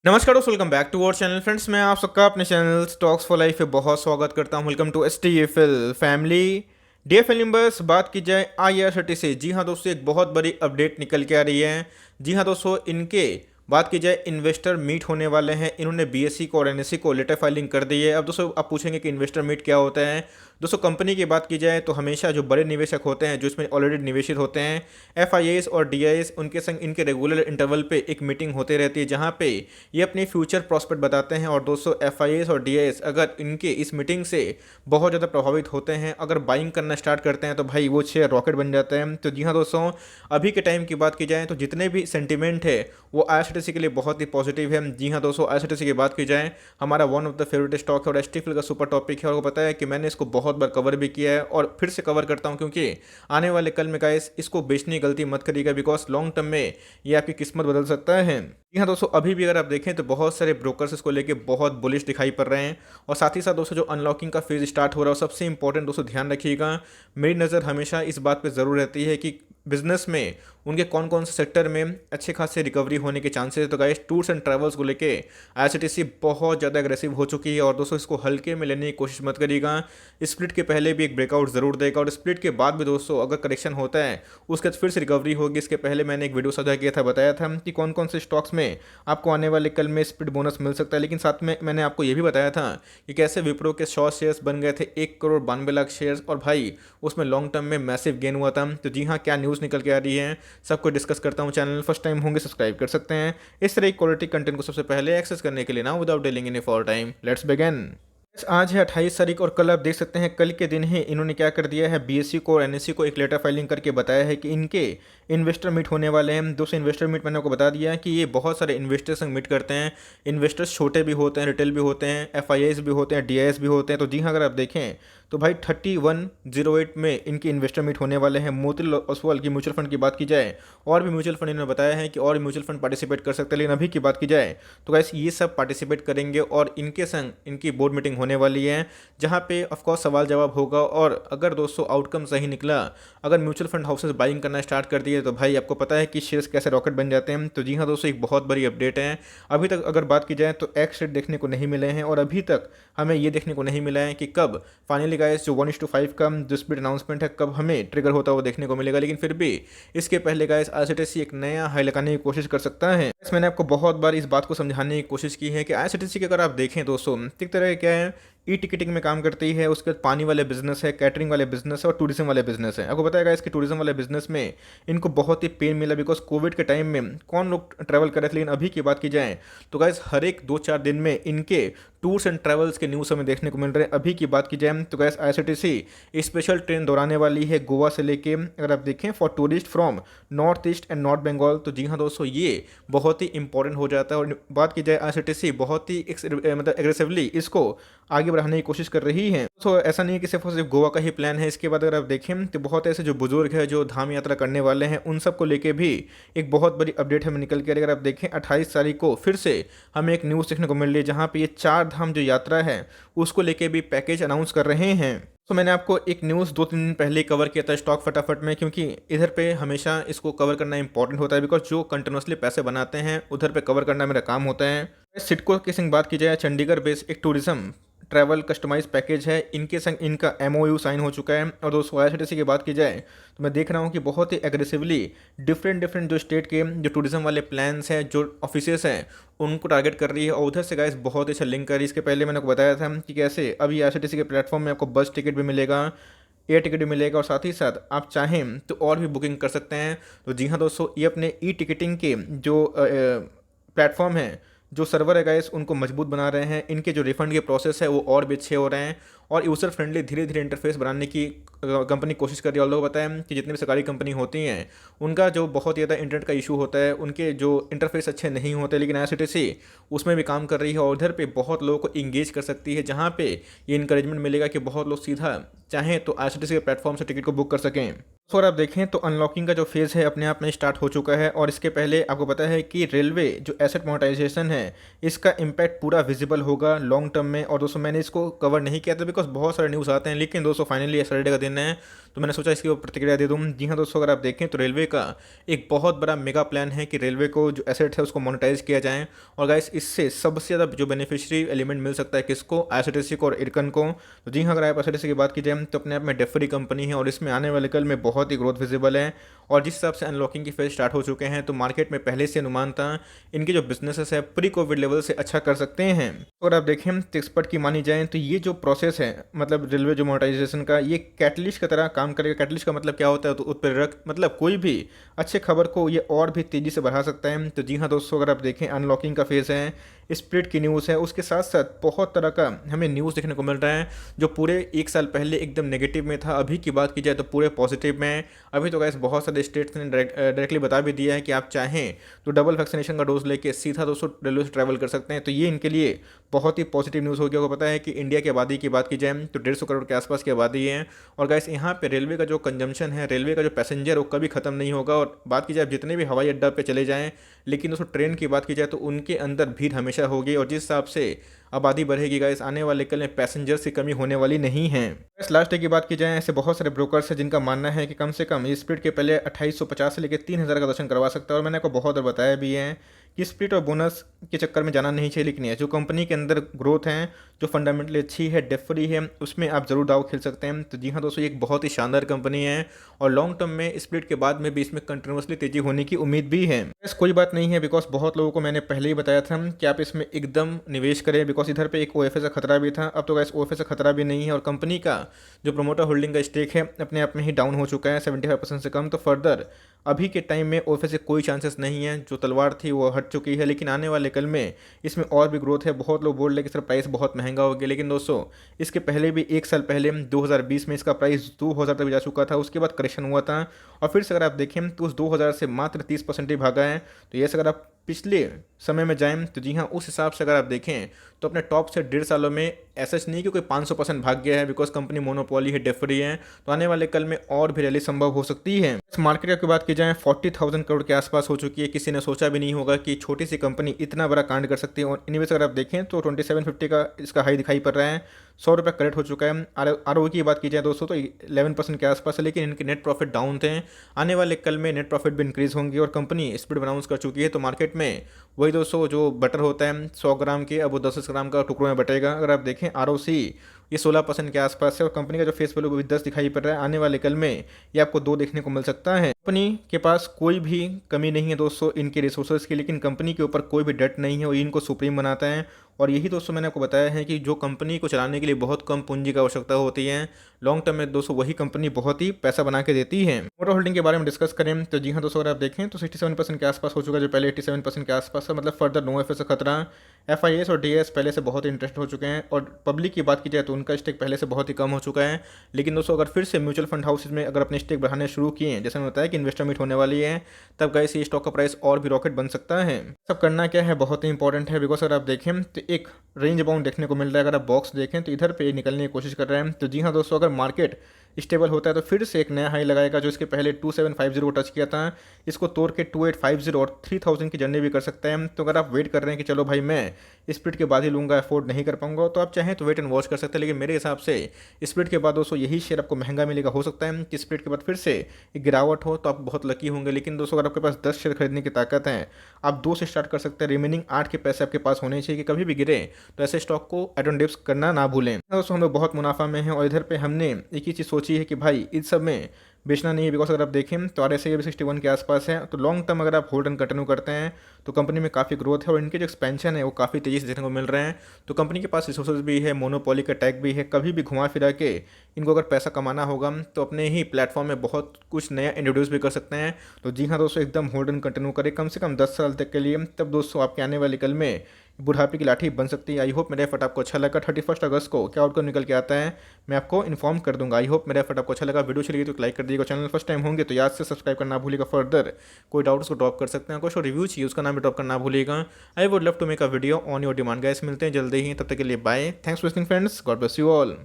नमस्कार दोस्तों, welcome back to our channel friends. मैं आप सबका अपने चैनल स्टॉक्स फॉर लाइफ पे बहुत स्वागत करता हूं। Welcome to STFL family. DFL members, बात की जाए IRCTC से, जी हां दोस्तों, एक बहुत बड़ी अपडेट निकल के आ रही है। जी हां दोस्तों, इनके बात की जाए इन्वेस्टर मीट होने वाले हैं। इन्होंने BSE को और NSE को लेटर फाइलिंग कर दी है। अब दोस्तों आप पूछेंगे कि इन्वेस्टर मीट क्या होता है। दोस्तों कंपनी की बात की जाए तो हमेशा जो बड़े निवेशक होते हैं, जो इसमें ऑलरेडी निवेशित होते हैं, FIAs और DIAs, उनके संग इनके रेगुलर इंटरवल पे एक मीटिंग होती रहती है, जहां पे ये अपनी फ्यूचर प्रॉस्पेक्ट बताते हैं। और दोस्तों FIAs और DIAs अगर इनके इस मीटिंग से बहुत ज़्यादा प्रभावित होते हैं, अगर बाइंग करना स्टार्ट करते हैं, तो भाई वो शेयर रॉकेट बन जाता है। तो जी हाँ दोस्तों, अभी के टाइम की बात की जाए तो जितने भी सेंटिमेंट है वो IRCTC के लिए बहुत ही पॉजिटिव है। जी हाँ दोस्तों, IRCTC की बात की जाए, हमारा one of the favourite stock है और STFL का सुपर टॉपिक है। और पता है कि मैंने इसको बहुत बार कवर भी किया है और फिर से कवर करता हूँ, क्योंकि आने वाले कल में गाइस इसको बेचने की गलती मत करिएगा, बिकॉज लॉन्ग टर्म में ये आपकी किस्मत बदल सकता है। जी हाँ दोस्तों, अभी भी अगर आप देखें तो बहुत सारे ब्रोकर्स इसको लेके बहुत बुलिश दिखाई पड़ रहे हैं। और साथ ही साथ दोस्तों जो अनलॉकिंग का फेज स्टार्ट हो रहा है, सबसे इंपॉर्टेंट दोस्तों ध्यान रखिएगा, मेरी नज़र हमेशा इस बात पे ज़रूर रहती है कि बिजनेस में उनके कौन कौन से सेक्टर में अच्छे खासे रिकवरी होने के चांसेस है। तो गाइस टूर्स एंड ट्रैवल्स को लेके IRCTC बहुत ज़्यादा एग्रेसिव हो चुकी है। और दोस्तों इसको हल्के में लेने की कोशिश मत करिएगा। स्प्लिट के पहले भी एक ब्रेकआउट ज़रूर देगा और स्प्लिट के बाद भी दोस्तों अगर करेक्शन होता है उसके बाद फिर से रिकवरी होगी। इसके पहले मैंने एक वीडियो साझा किया था, बताया था कि कौन कौन से स्टॉक्स में आपको आने वाले कल में स्प्लिट बोनस मिल सकता है। लेकिन साथ में मैंने आपको ये भी बताया था कि कैसे विप्रो के 100 शेयर्स बन गए थे 1,92,00,000 शेयर्स, और भाई उसमें लॉन्ग टर्म में मैसिव गेन हुआ था। तो जी हाँ, क्या न्यूज़ निकल के आ रही है सबको डिस्कस करता हूँ। चैनल फर्स्ट टाइम होंगे सब्सक्राइब कर सकते हैं इस तरह की क्वालिटी कंटेंट को सबसे पहले एक्सेस करने के लिए। ना without delaying any for time, let's begin. आज है 28 तारीख और कल आप देख सकते हैं कल के दिन ही इन्होंने क्या कर दिया है, BSE को और NSE को एक लेटर फाइलिंग करके बताया है कि इनके इन्वेस्टर मीट होने वाले हैं। दोस्तों इन्वेस्टर मीट मैंने आपको बता दिया कि ये बहुत सारे इन्वेस्टर्स संग मीट करते हैं। इन्वेस्टर्स छोटे भी होते हैं, रिटेल भी होते हैं, FIAs भी होते हैं, DIAs भी होते हैं। तो जी हाँ, अगर आप देखें तो भाई 3108 में इनके इन्वेस्टर मीट होने वाले हैं। मोतीलाल ओसवाल की म्यूचुअल फंड की बात की जाए, और भी म्यूचुअल फंड इन्होंने बताया है कि और भी म्यूचुअल फंड पार्टिसिपेट कर सकते हैं। लेकिन अभी की बात की जाए तो गाइस ये सब पार्टिसिपेट करेंगे और इनके संग इनकी बोर्ड मीटिंग होने वाली है, जहां पे ऑफकोर्स सवाल जवाब होगा। और अगर दोस्तों आउटकम सही निकला, अगर म्यूचुअल फंड हाउसेस बाइंग करना स्टार्ट कर दिए, तो भाई आपको पता है कि शेयर्स कैसे रॉकेट बन जाते हैं। तो जी हाँ दोस्तों, एक बहुत बड़ी अपडेट है। अभी तक अगर बात की जाए तो एक्स रेट देखने को नहीं मिले हैं, और अभी तक हमें ये देखने को नहीं मिला है कि कब फाइनली गाइस जो 1:5 का जो स्प्लिट अनाउंसमेंट है कब हमें ट्रिगर होता हुआ देखने को मिलेगा। लेकिन फिर भी इसके पहले गाइस IRCTC एक नया हाई लगाने की कोशिश कर सकता है। मैंने आपको बहुत बार इस बात को समझाने की कोशिश की है कि IRCTC की अगर आप देखें दोस्तों, एक तरह क्या है, टिकटिंग में काम करती है, उसके बाद पानी वाले बिजनेस है, कैटरिंग वाले बिजनेस है और टूरिज्म वाले बिजनेस है। आपको बताएगा इसके टूरिज्म वाले बिजनेस में इनको बहुत ही पेन मिला, बिकॉज कोविड के टाइम में कौन लोग ट्रैवल कर रहे थे। लेकिन अभी की बात की जाए तो गाइस हर एक 2-4 दिन में इनके टूर्स एंड ट्रैवल्स के न्यूज़ हमें देखने को मिल रहे हैं। अभी की बात की जाए तो गाइस IRCTC स्पेशल ट्रेन दौड़ाने वाली है गोवा से लेके, अगर आप देखें, for tourist from north east and north Bengal. तो जी हाँ दोस्तों, ये बहुत ही इंपॉर्टेंट हो जाता है। और बात की जाए IRCTC बहुत ही मतलब एग्रेसिवली इसको आगे बढ़ाने की कोशिश कर रही है। तो ऐसा नहीं है कि सिर्फ और सिर्फ गोवा का ही प्लान है। इसके बाद अगर आप देखें तो बहुत ऐसे जो बुजुर्ग हैं जो धाम यात्रा करने वाले हैं, उन सब को लेके भी एक बहुत बड़ी अपडेट हमें निकल के। अगर आप देखें 28 तारीख को फिर से हमें एक न्यूज़ देखने को मिल रही है, जहाँ पे ये 4 धाम जो यात्रा है उसको लेके भी पैकेज अनाउंस कर रहे हैं। तो मैंने आपको एक न्यूज़ 2-3 दिन पहले कवर किया था स्टॉक फटाफट में, क्योंकि इधर पे हमेशा इसको कवर करना इंपॉर्टेंट होता है, बिकॉज जो कंटिन्यूसली पैसे बनाते हैं उधर पे कवर करना मेरा काम होता है। सिडको की संग बात की जाए, चंडीगढ़ बेस्ड एक टूरिज्म ट्रैवल कस्टमाइज पैकेज है, इनके संग इनका MOU साइन हो चुका है। और दोस्तों IRCTC की बात की जाए तो मैं देख रहा हूँ कि बहुत ही एग्रेसिवली डिफरेंट जो स्टेट के जो टूरिज्म वाले प्लान्स हैं, जो ऑफिसेस हैं, उनको टारगेट कर रही है। और उधर से गाइस बहुत अच्छा लिंक कर रही है। इसके पहले मैंने आपको बताया था कि कैसे अभी IRCTC के प्लेटफॉर्म में आपको बस टिकट भी मिलेगा, एयर टिकट भी मिलेगा, और साथ ही साथ आप चाहें तो और भी बुकिंग कर सकते हैं। तो जी हाँ दोस्तों, ये अपने टिकटिंग के जो प्लेटफॉर्म है, जो सर्वर है गाइस, उनको मजबूत बना रहे हैं। इनके जो रिफंड के प्रोसेस है वो और भी अच्छे हो रहे हैं, और यूज़र फ्रेंडली धीरे धीरे इंटरफेस बनाने की कंपनी कोशिश कर रही है। और लोगों को पता है कि जितनी भी सरकारी कंपनी होती हैं उनका जो बहुत ज़्यादा इंटरनेट का इशू होता है, उनके जो इंटरफेस अच्छे नहीं होते। लेकिन IRCTC उसमें भी काम कर रही है और उधर पे बहुत लोगों को इंगेज कर सकती है, जहाँ पे ये इंकरेजमेंट मिलेगा कि बहुत लोग सीधा चाहें तो IRCTC के प्लेटफॉर्म से टिकट को बुक कर सकें। तो अगर आप देखें तो अनलॉकिंग का जो फेज़ है अपने आप में स्टार्ट हो चुका है और इसके पहले आपको पता है कि रेलवे जो एसेट मोनेटाइजेशन है इसका इम्पैक्ट पूरा विजिबल होगा लॉन्ग टर्म में। और दोस्तों मैंने इसको कवर नहीं किया था बिकॉज बहुत सारे न्यूज़ आते हैं, लेकिन दोस्तों फाइनली सैटरडे का दिन है तो मैंने सोचा इसकी प्रतिक्रिया दे दूँ। जी हाँ दोस्तों, अगर आप देखें तो रेलवे का एक बहुत बड़ा मेगा प्लान है कि रेलवे को जो एसेट है उसको मोनेटाइज किया जाए। और गाइस इससे सबसे ज़्यादा जो बेनिफिशियरी एलिमेंट मिल सकता है किसको, आईआरसीटीसी को और इरकन को। तो जी हाँ, अगर आप आईआरसीटीसी की बात की जाए तो अपने आप में डेफरी कंपनी है और इसमें आने वाले कल में बहुत ही ग्रोथ विजिबल है। और जिस हिसाब से अनलॉकिंग की फेज स्टार्ट हो चुके हैं तो मार्केट में पहले से अनुमान था इनके जो बिजनेसेस है प्री कोविड लेवल से अच्छा कर सकते हैं। और आप देखें तो एक्सपर्ट की मानी जाए तो ये जो प्रोसेस है मतलब रेलवे जो मोनेटाइजेशन का, ये कैटलिस्ट की तरह काम करेगा। कैटलिस्ट का मतलब क्या होता है, तो उत्प्रेरक, मतलब कोई भी अच्छे खबर को ये और भी तेज़ी से बढ़ा सकता है। तो जी हाँ दोस्तों, अगर आप देखें अनलॉकिंग का फेज़ है, स्प्लिट की न्यूज़ है, उसके साथ साथ बहुत तरह का हमें न्यूज़ देखने को मिल रहा है जो पूरे एक साल पहले एकदम नेगेटिव में था, अभी की बात की जाए तो पूरे पॉजिटिव में है। अभी तो गाइस बहुत सारे स्टेट्स ने डायरेक्टली बता भी दिया है कि आप चाहें तो डबल वैक्सीनेशन का डोज लेके सीधा दोस्तों रेलवे से ट्रैवल कर सकते हैं। तो ये इनके लिए बहुत ही पॉजिटिव न्यूज़ हो गया। आपको पता है कि इंडिया की आबादी की बात की जाए तो 150 करोड़ के आसपास की आबादी है। और गाइस यहाँ पे रेलवे का जो कंजम्पशन है, रेलवे का जो पैसेंजर वो कभी खत्म नहीं होगा। और बात की जाए जितने भी हवाई अड्डा पे चले जाएं, लेकिन दोस्तों ट्रेन की बात की जाए तो उनके अंदर भीड़ हमेशा होगी। और जिस हिसाब से आबादी बढ़ेगी गाइस, आने वाले कल में पैसेंजर्स की कमी होने वाली नहीं है। इस लास्ट डे की बात की जाए, ऐसे बहुत सारे ब्रोकर्स हैं जिनका मानना है कि कम से कम ये स्प्लिट के पहले 2850 से लेकर 3000 का दर्शन करवा सकता है। और मैंने आपको बहुत बार बताया भी है कि स्प्लिट और बोनस के चक्कर में जाना नहीं चाहिए, लेकिन ये जो कंपनी के अंदर ग्रोथ है, जो फंडामेंटली अच्छी है, डेट फ्री है, उसमें आप जरूर दाव खेल सकते हैं। तो जी हाँ दोस्तों, ये एक बहुत ही शानदार कंपनी है और लॉन्ग टर्म में स्प्लिट के बाद में भी इसमें कंटिन्यूसली तेजी होने की उम्मीद भी है। बस कोई बात नहीं है, बिकॉज बहुत लोगों को मैंने पहले ही बताया था कि आप इसमें एकदम निवेश करें, बिकॉज इधर पे एक ओएफए का खतरा भी था। अब तो गैस ओएफए का खतरा भी नहीं है और कंपनी का जो प्रोमोटर होल्डिंग का स्टेक है अपने आप में ही डाउन हो चुका है 75% से कम। तो फर्दर अभी के टाइम में ओएफए से कोई चांसेस नहीं है, जो तलवार थी वो हट चुकी है। लेकिन आने वाले कल में इसमें और भी ग्रोथ है। बहुत लोग बोल रहे कि सर प्राइस बहुत महंगा हो गया, लेकिन दोस्तों इसके पहले भी एक साल पहले 2020 में इसका प्राइस 2000 तक जा चुका था, उसके बाद करेक्शन हुआ था और फिर से अगर आप देखें तो उस 2000 से मात्र 30% ही भागा है। तो ये अगर आप पिछले समय में जाएं तो जी हाँ, उस हिसाब से अगर आप देखें तो अपने टॉप से 1.5 सालों में ऐसा नहीं कि कोई 500% भाग गया है, बिकॉज कंपनी मोनोपोली है, डेफरी है। तो आने वाले कल में और भी रैली संभव हो सकती है। इस मार्केट की बात की जाए 40,000 करोड़ के आसपास हो चुकी है। किसी ने सोचा भी नहीं होगा कि छोटी सी कंपनी इतना बड़ा कांड कर सकती है। और इनवेस अगर आप देखें तो 2750 का इसका हाई दिखाई पड़ रहा है, 100 रुपये करेक्ट हो चुका है। आर की बात की जाए दोस्तों तो 11% के आसपास है, लेकिन इनके नेट प्रॉफिट डाउन थे। आने वाले कल में नेट प्रॉफिट भी इंक्रीज होंगे और कंपनी स्पीड अनाउंस कर चुकी है। तो मार्केट में वही दोस्तों जो बटर होता है 100 ग्राम के, अब वो 10 ग्राम का टुकड़ों में बटेगा। अगर आप देखें आरओसी ये 16% के आसपास है और कंपनी का जो फेस वैल्यू भी 10 दिखाई पड़ रहा है। आने वाले कल में ये आपको 2 देखने को मिल सकता है। कंपनी के पास कोई भी कमी नहीं है दोस्तों इनके रिसोर्सेज की, लेकिन कंपनी के ऊपर कोई भी डेट नहीं है और इनको सुप्रीम बनाता है। और यही दोस्तों मैंने आपको बताया है कि जो कंपनी को चलाने के लिए बहुत कम पूंजी की आवश्यकता होती है, लॉन्ग टर्म में दोस्तों वही कंपनी बहुत ही पैसा बना के देती है। मोटर होल्डिंग के बारे में डिस्कस करें तो जी हाँ दोस्तों, अगर आप देखें तो 67% के आसपास हो चुका है, जो पहले 87% के आसपास है। मतलब फर्दर नो एफ से खतरा। एफआईएस और डीएस पहले से बहुत इंटरेस्ट हो चुके हैं। और पब्लिक की बात की जाए तो उनका स्टेक पहले से बहुत ही कम हो चुका है। लेकिन दोस्तों अगर फिर से म्यूचुअल फंड हाउसेज में अगर अपने स्टेक बढ़ाने शुरू किए, जैसे मैंने बताया कि इन्वेस्टर मीट होने वाली है, तब गाइस ये स्टॉक का प्राइस और भी रॉकेट बन सकता है। सब करना क्या है बहुत ही इंपॉर्टेंट है, बिकॉज अगर आप देखें तो एक रेंज बाउंड देखने को मिल रहा है। अगर आप बॉक्स देखें तो इधर पे निकलने की कोशिश कर रहे हैं। तो जी हाँ दोस्तों, अगर मार्केट स्टेबल होता है तो फिर से एक नया हाई लगाएगा, जो इसके पहले 2750 को टच किया था, इसको तोड़ के 2850 और 3000 की जर्नी भी कर सकता है। तो अगर आप वेट कर रहे हैं कि चलो भाई मैं स्प्लिट के बाद ही लूँगा, अफोर्ड नहीं कर पाऊंगा, तो आप चाहें तो वेट एंड वॉच कर सकते हैं। लेकिन मेरे हिसाब से स्प्लिट के बाद दोस्तों यही शेयर आपको महंगा मिलेगा। हो सकता है कि स्प्लिट के बाद फिर से एक गिरावट हो तो आप बहुत लकी होंगे। लेकिन दोस्तों अगर आपके पास 10 शेयर खरीदने की ताकत है, आप 2 से स्टार्ट कर सकते हैं। रिमेनिंग 8 के पैसे आपके पास होने चाहिए कि कभी भी गिरे तो ऐसे स्टॉक को एड ऑन डिप्स करना ना भूलें। दोस्तों हम लोग बहुत मुनाफा में हैं और इधर पे हमने एक ही चीज़ सोची है कि भाई इस सब में बेचना नहीं है। बिकॉज अगर आप देखें तो आर एस आई भी 61 के आसपास है। तो लॉन्ग टर्म अगर आप होल्ड एंड कंटिन्यू करते हैं तो कंपनी में काफ़ी ग्रोथ है और इनके जो एक्सपेंशन है वो काफ़ी तेज़ी से देखने को मिल रहे हैं। तो कंपनी के पास रिसोर्सेज भी है, मोनोपोली का टैग भी है। कभी भी घुमा फिरा के इनको अगर पैसा कमाना होगा तो अपने ही प्लेटफॉर्म में बहुत कुछ नया इंट्रोड्यूस भी कर सकते हैं। तो जी हाँ दोस्तों, एकदम होल्ड एंड कंटिन्यू करें कम से कम 10 साल तक के लिए, तब दोस्तों आपके आने वाले कल में बुढ़ापे की लाठी बन सकती है। आई होप मेरा एफर्ट आपको अच्छा लगा। 31 अगस्त को क्या आउटकम निकल के आता है मैं आपको इन्फॉर्म कर दूंगा। आई होप मेरा एफर्ट आपको अच्छा लगा। वीडियो अच्छी लगी तो लाइक कर दीजिएगा। चैनल फर्स्ट टाइम होंगे तो याद से सब्सक्राइब करना भूलिएगा। फर्दर कोई डाउट्स को ड्रॉप कर सकते हैं, कुछ रिव्यू चाहिए उसका नाम भी ड्रॉप करना भूलिएगा। I would love to make a video on your demand. Guys मिलते हैं जल्दी ही, तब तक के लिए bye. Thanks for listening friends, God bless you all.